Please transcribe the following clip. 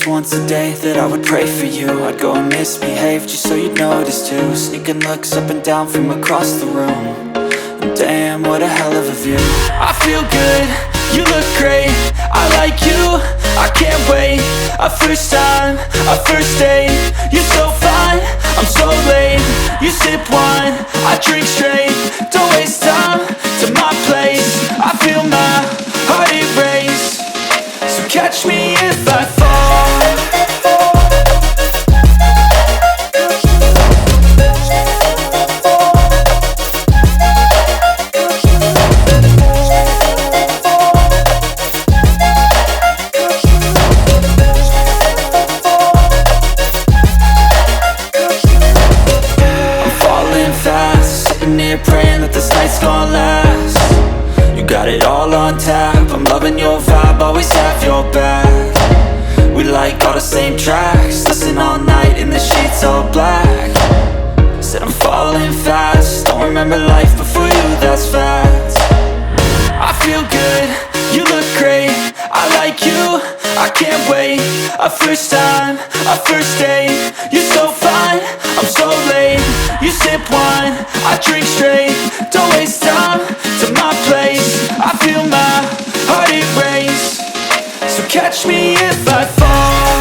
once a day that I would pray for you. I'd go and misbehave just so you'd notice too. Sneaking looks up and down from across the room. And damn, what a hell of a view. I feel good, you look great, I like you, I can't wait. A first time, a first date, you're so fine, I'm so late. You sip wine, I drink straight. Don't waste time to my place. I feel my heart erase. So catch me if I fall. Praying that this night's gonna last. You got it all on tap, I'm loving your vibe, always have your back. We like all the same tracks, listen all night in the sheets all black. Said I'm falling fast, don't remember life before you, that's fact. I feel good, you look great, I like you, I can't wait. A first time, a first date, you're so fine, I'm so late. You sip wine, I drink straight. Don't waste time to my place. I feel my heart erase. So catch me if I fall.